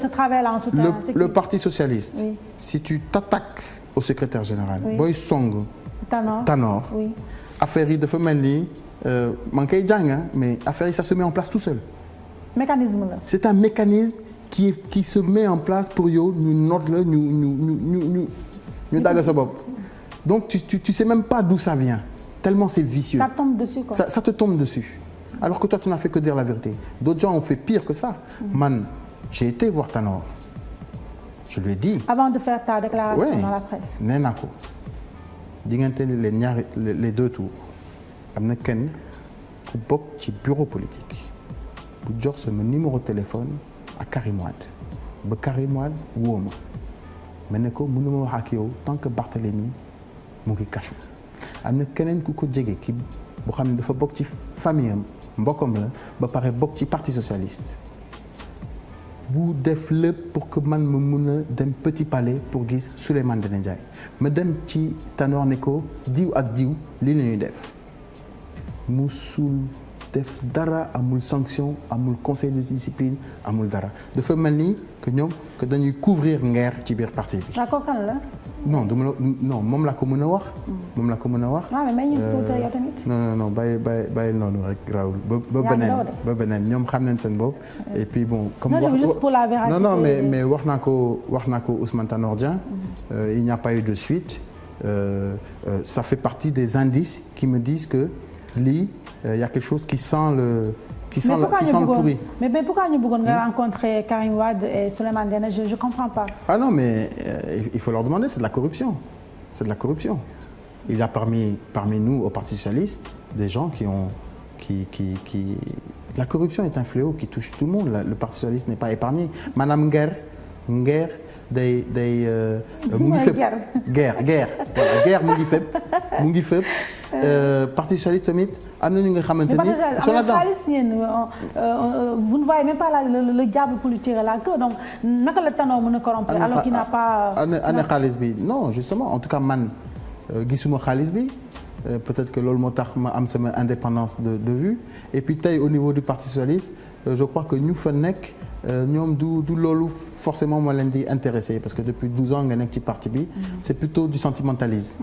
ce travail-là en souterrain. Le Parti socialiste. Oui. Si tu t'attaques au secrétaire général. Boy Song. Tanor. Oui. Affaire yi dafa mel ni man kay jàng mais affaire yi ça se met en place tout seul. Mécanisme là. C'est un mécanisme qui se met en place pour yow ñu note la ñu dagg sa bopp. Donc tu sais même pas d'où ça vient tellement c'est vicieux. Ça tombe dessus quoi. Ça te tombe dessus. Alors que toi tu n'as fait que dire la vérité. D'autres gens ont fait pire que ça. Man, j'ai été voir Tanor. Je lui ai dit. Avant de faire ta déclaration dans la presse. Nee naa ko diggante les deux tours am na kenn ku bokk ci bureau politique bu jox sama numéro de téléphone à Karim Wade ba Karim Wade woo ma ne ko mënuma wax ak yow tant que Barthélemy mu ngi kachu am na keneen ku ko jege ki bu xam ne dafa bokk ci famille am mbokkam la ba pare bokk ci parti socialiste bu def lépp pour que man ma mun a dem Petit Palais pour gis Souleymane Ndéné Ndiaye ma dem ci Tanor ne ko diw ak diw lii la ñuy def musul def dara amul sanction amul conseil de discipline amul dara dafa mel ni que ñoom que dañuy couvrir ngeer ci biir parti bi. d'accord kan la. non du ma la non moom la ko mën a wax. moom la ko mën a wax. waaw mais ñu yow tamit. non bàyyi noonu rek Raoul ba beneen ñoom xam nañ seen bopp. et puis bon comme non juste pour la véracité. non mais wax naa ko Ousmane Tanor Dieng. Il n'y a pas eu de suite. Ça fait partie des indices qui me disent que lii il y a quelque chose qui sent le pourri. Mais pourquoi ñu bëggoon nga rencontrer Karim Wade et Souleymane Ndéné Ndiaye je comprends pas. Ah non mais il faut leur demander, c'est de la corruption. C'est de la corruption. Il y a parmi nous au Parti socialiste des gens qui la corruption est un fléau qui touche tout le monde. Le Parti socialiste n'est pas épargné. Madame Nguer day mu ngi fépp guerre voilà guerre mu ngi fépp Parti socialiste tamit am na ñu nga xamante ni sur la dent vous ne voyez même pas le diable pour lui tirer la queue donc naka la Tanor mën a corrompre alors qu'il n'a pas ana xaalis bi non justement en tout cas man gisuma xaalis bi peut-être que loolu moo tax ma am sama indépendance de vue et puis tey au niveau du Parti socialiste je crois que ñu fa nekk ñoom du loolu forcément moo leen di intéressé parce que depuis 12 ans nga nekk ci parti bi c'est plutôt du sentimentalisme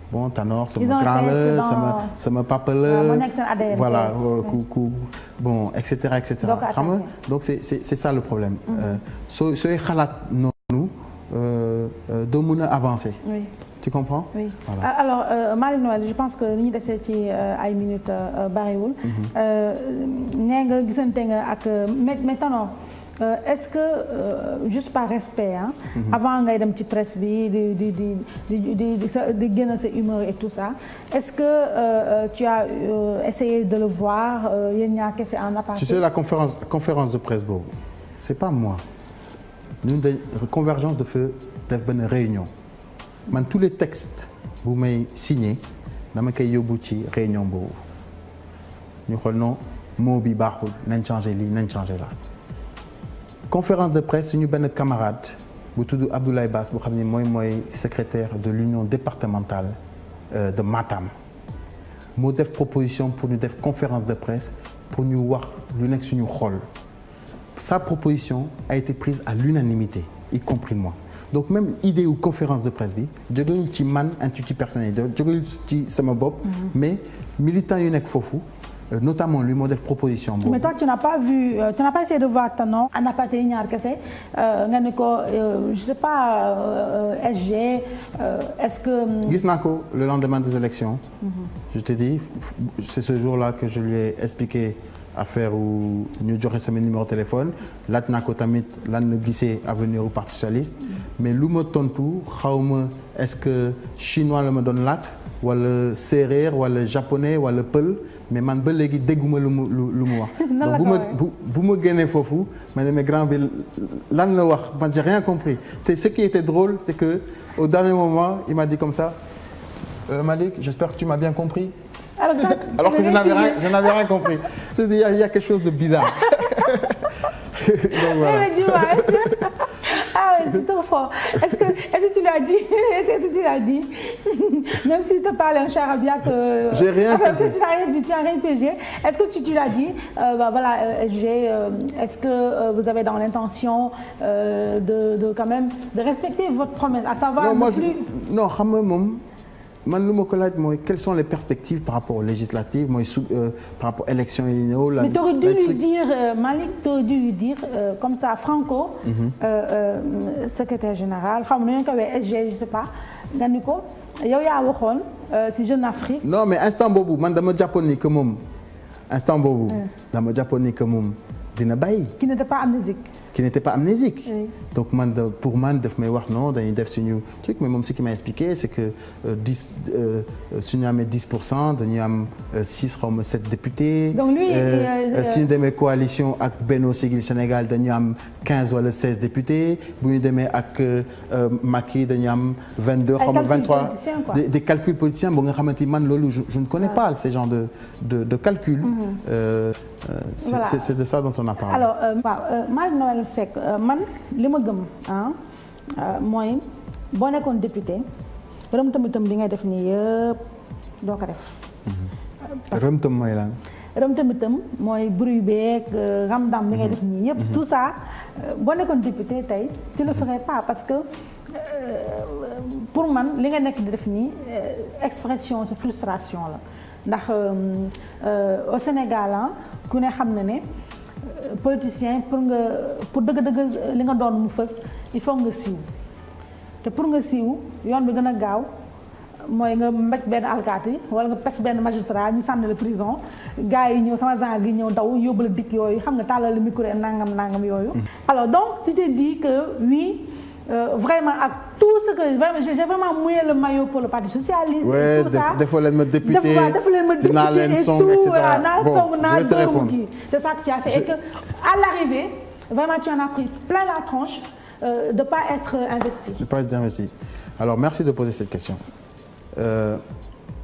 bon Tanor sama grand la sama papa la voilà bon et cetera xam nga donc c'est ça le problème sooy xalaat noonu doo mën a avancer tu comprends oui voilà. Alors Malick Noël je pense que li ñu desee ci ay minutes bariwul nee nga gisante nga ak mais Tanor est-ce que juste par respect avant ngay dem ci presse bi di génn sa humeur et tout ça est-ce que tu as essayé de le voir yéen ñaar kese en aparté. Tu sais la conférence de presse boobu c'est pas moi ñun de convergence dafa def benn réunion man tous les textes bu may signé dama koy yóbbu ci réunion boobu ñu xool non mot bi baaxul nañ changé lii nañ changé là. Conférence de presse suñu benn camarade bu tudd Abdoulaye Bass boo xam ne mooy secrétaire de l'union départementale de Matam moo def proposition pour ñu def conférence de presse pour ñu wax lu nekk suñu xol sa proposition a été prise à l'unanimité y compris moi donc même idée ou conférence de presse bi jógewul ci man institut personnel jógewul ci sama bopp mais militants yu nekk foofu notamment lui moo def proposition boobu. mais toi tu n'as pas essayé de voir Tanor en aparté ñaar kese nga ne ko je sais pas SG est-ce que. gis naa ko le lendemain des élections. Je te dis c'est ce jour-là que je lui ai expliqué affaire où ñu joxe sama numéro de téléphone laaj naa ko tamit lan la gisee avenir au Parti socialiste mais lu ma tontu xawma est-ce que chinois la ma doon làkk wala séeréer wala japonais wala pël mais man ba léegi dégguma lu mu wax. donc bu ma génnee foofu ma ne mais grand bi lan la wax man j'ai rien compris te ce qui était drôle c'est que au dernier moment il m'a dit comme ça Malick j'espère que tu m'as bien compris. Alors que je n'avais rien compris. Je dis il y a quelque chose de bizarre. Donc voilà. c'est trop fort. Est-ce que tu l'as dit? Est-ce que tu l'as dit? Même si tu te parles un charabia que... J'ai rien compris. Tu n'as rien pigé. Est-ce que tu l'as dit? Voilà, est-ce que vous avez dans l'intention de quand même de respecter votre promesse, à savoir non, ne plus... Non, xam nga moom man lu ma ko laaj mooy quelles sont les perspectives par rapport aux législatives mooy par rapport élections yi ñëw. Mais tu aurais dû lui dire Malick, tu aurais dû lui dire comme ça Franco. Secrétaire général xaw ma nu ñu ko waxee SG je sais pas nga ni ko yow yaa waxoon si Jeune Afrique. non mais instant boobu man dama jàppoon ni que moom instant boobu. dama jàppoon ni que moom dina bàyyi. qui n'était pas amnésique. qui n'était pas amnésique. Oui. Donc pour man daf may wax non dañuy def suñu truc mais moom ce qui m'a expliqué c'est que suñu amee 10% dañuy am 6 xaw ma 7 députés. Donc lui suñu demee coalition ak Benno Siggil Sénégal dañu am 15 wala 16 députés bu ñu demee ak Macky dañu am 22 xaw ma 23 des calculs politiciens bu nga xamante ni man loolu je ne connais pas ce genre de calcul. Voilà. C'est de ça dont on a parlé. Alors Malick Noël Seck man li ma gëm mooy boo nekkoon député rëm-tëm bi ngay def nii yëpp doo ko def. rëm-tëm mooy lan. rëm-tëm mooy bruit beeg ram-dam bi ngay def nii yëpp. tout ça boo nekkoon député tey tu le ferais pas parce que pour man li nga nekk di def nii expression sa frustration la ndax au Sénégal ku ne xam na ne. politicien pour dëgg-dëgg li nga doon mu fës il faut nga siiw te pour nga siiw yoon bi gën a gaaw mooy nga mbéj benn alkaati wala nga pes benn magistrat ñu sànni la prison gars yi ñëw sama genre gi ñëw daw yóbbu la dikk yooyu xam nga tàllal le micro nangam yooyu. alors donc tu te dis que oui vraiment ak tout ce que vraiment j'ai vraiment mouillé le maillot pour le parti socialiste. et tout ça defoo leen ma député dinaa leen song et cetera bon je vais te répondre. C'est ça que tu as fait et que à l'arrivée vraiment tu en as pris plein la tronche de pas être investi. De pas être investi. Alors merci de poser cette question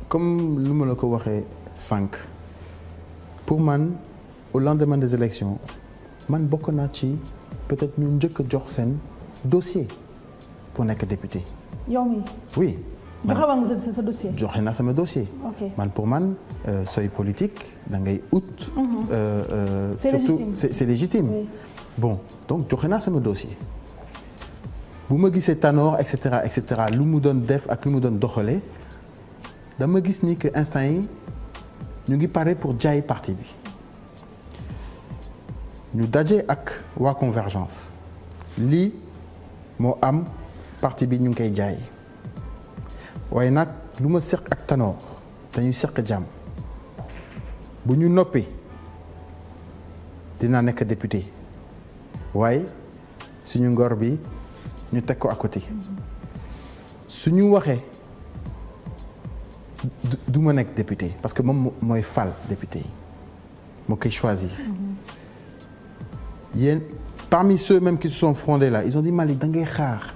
comme lu ma la ko waxee sànq pour man au lendemain des élections man bokk naa ci peut-être ñu njëkk a jox seen dossier pour nekk député. yow mi. oui. joxe nga sa dossier. joxe naa sama dossier. ok man pour man sooy politique da ngay ut. surtout c'est légitime. Oui. Bon donc joxe naa sama dossier. bu ma gisee Tanor et cetera lu mu doon def ak lu mu doon doxalee dama gis ni que instant yi ñu ngi pare pour jaay parti bi ñu daje ak waa Convergence lii moo am parti bi ñu ngi koy jaay waaye nag lu ma seq ak Tanor dañuy seq jàmm bu ñu noppee dinaa nekk député waaye suñu ngor bi ñu teg ko à côté suñu waxee du ma nekk député parce que moom mooy fal député yi moo koy choisir yéen parmi ceux même qui se sont frondés là ils ont dit Malick da ngay xaar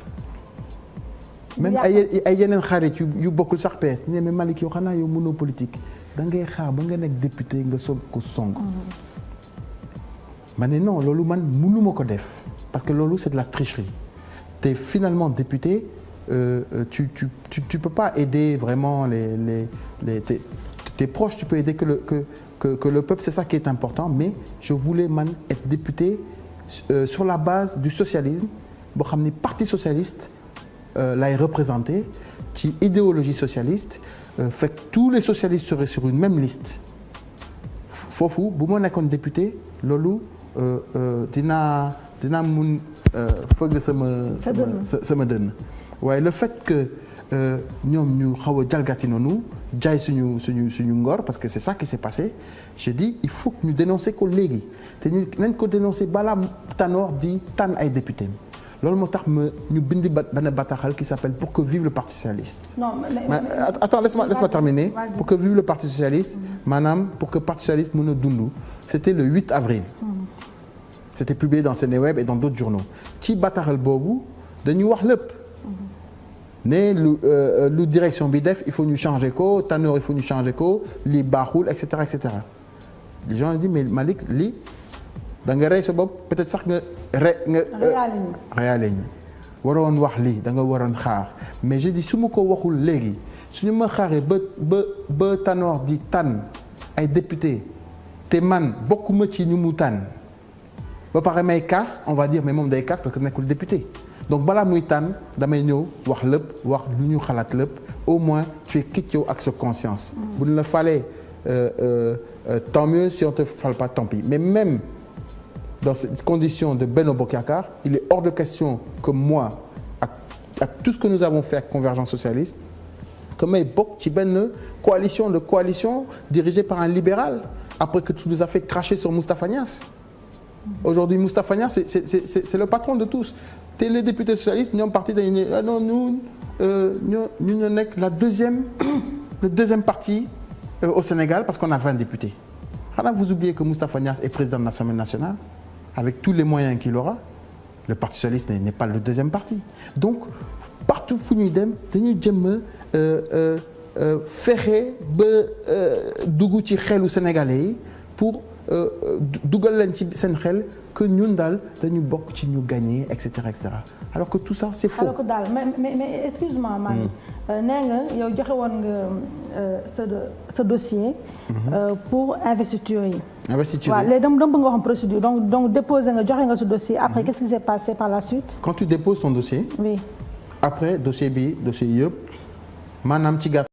même ay yeneen xarit yu bokkul sax PS ne mais Malick yow xanaa yow mënoo politique da ngay xaar ba nga nekk député nga soog ko song ma ne non loolu man mënuma ko def parce que loolu c'est de la tricherie te finalement député tu peux pas aider vraiment tes proches tu peux aider que le peuple c'est ça qui est important mais je voulais man être député sur la base du socialisme boo xam ni parti socialiste lay représenté ci idéologie socialiste fekk tous les socialistes seraient sur une même liste foofu bu ma nekkoon député loolu dinaa mun fëgg sama dënn waaye le fait que ñoom ñu xaw a jalgati noonu jaay suñu ngor parce que c'est ça qui s'est passé j'ai dit il faut que ñu dénoncer ko léegi te ñu nañ ko dénoncer balaa Tanor di tànn ay député loolu moo tax ñu bindi benn bataaxal qui s'appelle pour que vive le parti socialiste. Non mais attends laisse-moi terminer. Pour que vive le parti socialiste maanaam pour que parti socialiste mën a dund c'était le 8 avril. C'était publié dans Sénéweb et dans d'autres journaux ci bataaxal boobu dañuy wax lépp ne lu direction bi def il faut ñu changer ko Tanor il faut ñu changer ko lii baaxul et cetera les gens ont dit mais Malick lii da nga rey sa bopp peut-être sax nga reyaale ñu waroon wax lii da nga waroon xaar mais je dis su ma ko waxul léegi suñu ma xaaree ba Tanor di tànn ay député te man bokkuma ci ñu mu tànn ba pare may kaas on va dire mais moom day kaas parce que nekkul député donc balaa muy tànn damay ñëw wax lépp wax lu ñu xalaat lépp au moins tu es quitte yow ak sa conscience. bu ñu la falee tant mieux si on te fale pas tant pis mais même dans cette condition de Benno Bokk Yakaar il est hors de question que moi ak tout ce que nous avons fait avec Convergence socialiste que may bokk ci benn coalition dirigée par un libéral après que tu nous as fait cracher sur Moustapha Niasse. Aujourd'hui Moustapha Niasse c'est le patron de tous te les députés socialistes ñoom parti dañu ne ah non ñu nekk le deuxième parti au Sénégal parce qu'on a 20 députés. Xanaa vous oubliez que Moustapha Niasse est président de l'Assemblée nationale avec tous les moyens qu'il aura. Le Parti socialiste n'est pas le deuxième parti. Donc partout fu ñuy dem dañuy jëm fexe ba dugg ci xelu Sénégalais yi pour dugal leen ci seen xel que ñun daal dañu bokk ci ñu gagner et cetera alors que tout ça c'est faux. alors que daal mais excuse-moi Malick. nee nga yow joxe woon nga sa dossier. pour investiture yi. investiture waaw léegi dama bëgg nga xam procédure donc déposer nga joxe nga sa dossier après qu'est-ce qui s'est passé par la suite. quand tu déposes ton dossier. oui. après dossier yëpp maanaam ci gàtt